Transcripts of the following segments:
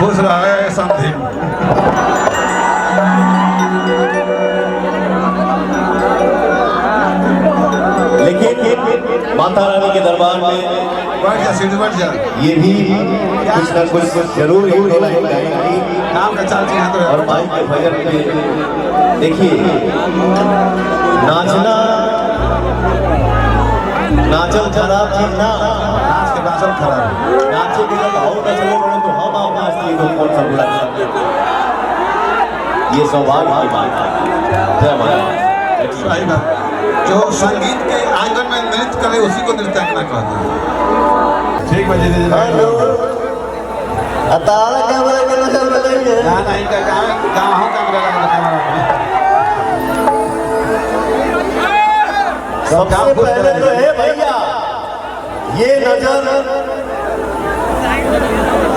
खुश रहे समझी। लेकिन माता रानी के दरबार में बैठ जा ये भी कुछ ना कुछ जरूर एक दो लाइन गाएंगी नाम का चाची है तो और भाई के भजन में देखिए नाचना नाचल खराब चीज ना नाच के नाचल खराब नाचे के जब आओ नचलो तो हम आप नाचती तो कौन सा बुरा ये सौभाग्य की बात है। जय माता सही बात। जो संगीत के आंगन में नृत्य करे उसी को नृत्यांगना कहते हैं। ठीक बजे दे हेलो अतारा कैमरा के नजर बताइए ना नहीं का गाँव कैमरा लगा कैमरा सबसे पहले तो है भैया ये नजर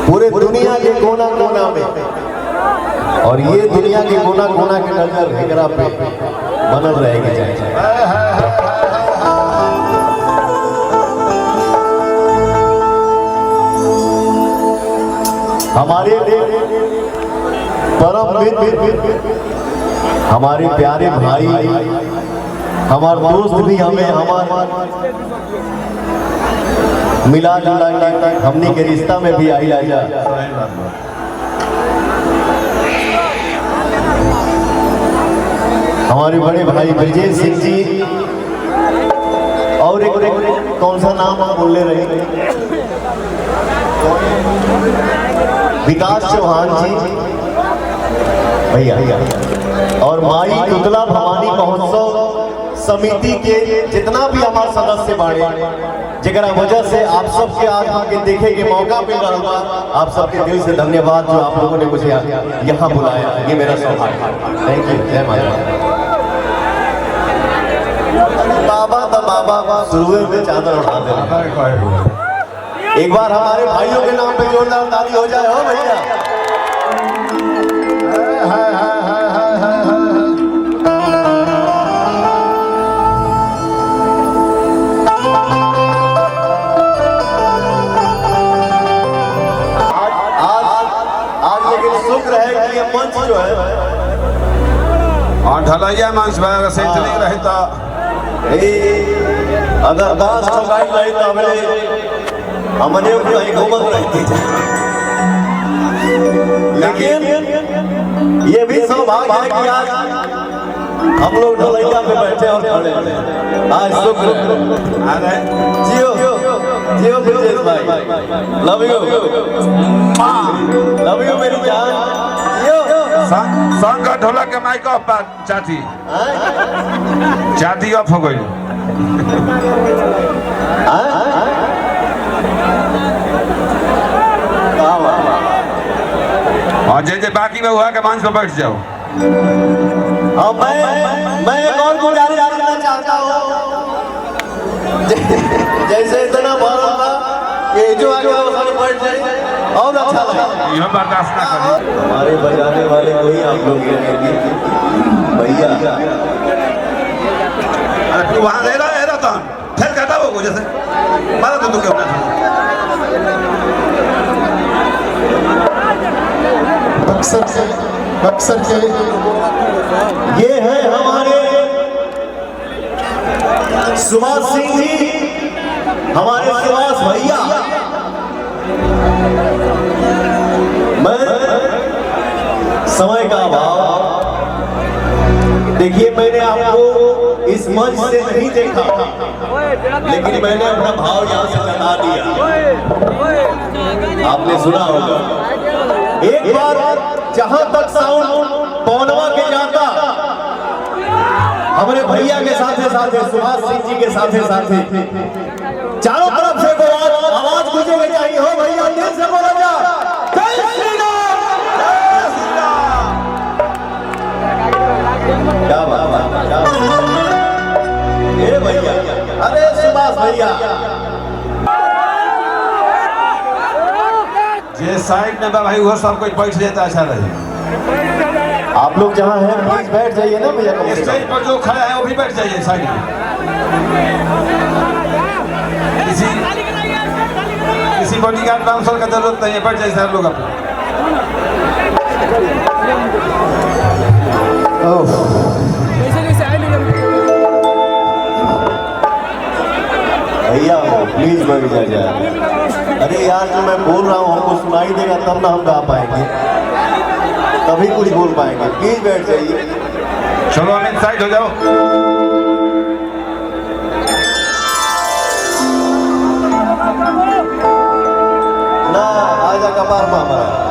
पूरे दुनिया के कोना कोना में और ये दुनिया के कोना कोना के नजर हेकरा पे बनल रहेगी। हमारे परम मित्र हमारे प्यारे भाई हमारे दोस्त भी हमें मिला जुला के हमने के रिश्ता में भी आई आया। हमारे बड़े भाई ब्रजेश सिंह जी और एक कौन सा नाम आप बोले रहे विकास चौहान जी भैया और माई तुतला भवानी महोत्सव समिति के जितना भी हमारे सदस्य बाड़े जरा वजह से आप सबके आज के देखे के मौका मिल रहा होगा। आप सबके दिल से धन्यवाद जो आप लोगों ने मुझे यहाँ बुलाया। ये मेरा सौभाग्य है। Thank you. जय माता। बाबा तो बाबा शुरू में चादर उठा दे। एक बार हमारे भाइयों के नाम पे जोरदार ताली हो जाए हो भैया। आज लेकिन शुक्र है कि ये मंच जो है और ढलैया मंच में सेंटरिंग रहे तो अगर 10 गाड़ी रही तो हमने कहीं घूमत रहती थी। लेकिन ये भी सौभाग्य है कि आज हम लोग ढलैया पे बैठे और खड़े हैं। आज शुक्र जियो जियो ब्रजेश भाई लव यू मेरी जान जियो। संग ढोलक के माइक ऑफ चाची चाची ऑफ हो गई। और जे बाकी में हुआ के मंच पर बैठ जाओ। और मैं एक और गुजारिश करना चाहता हूँ जैसे इतना भरा ये जो आगे बैठ जाए और अच्छा लगे। यह बर्दाश्त ना करें। हमारे बजाने वाले वही आप लोग भैया तू वहाँ ले रहा था फिर कहता वो जैसे मारा तो क्या बक्सर के ये है हमारे सुभाष सिंह जी हमारे सुभाष भैया। मैं समय का अभाव देखिए मैंने आपको इस मंच से नहीं देखा लेकिन मैंने अपना भाव यहाँ से जता दिया। आपने सुना होगा एक बार जहां तक साउंड पौनवा के जाता हमारे भैया के साथे साथे सुभाष सिंह जी के साथे साथे चारों तरफ से आवाज गूंजेगी चाहिए हो भैया दिल से बोला जा जय श्री राम क्या बात ए भैया अरे सुभाष भैया जे साइड में भाई वो सब कुछ बैठ जाता अच्छा रहे। आप लोग जहाँ हैं प्लीज बैठ जाइए ना भैया। स्टेज पर जो खड़ा है वो भी बैठ जाइए साइड में। किसी बॉडीगार्ड बाउंसर का जरूरत नहीं है, बैठ जाइए सब लोग अपने। भैया प्लीज बैठ जाए। अरे यार जो मैं बोल रहा हूँ हमको सुनाई देगा तब ना हम गा पाएंगे, तभी कुछ बोल पाएंगे। प्लीज बैठ जाइए। चलो अमित साइड हो जाओ। ना आजा कपार में हमारा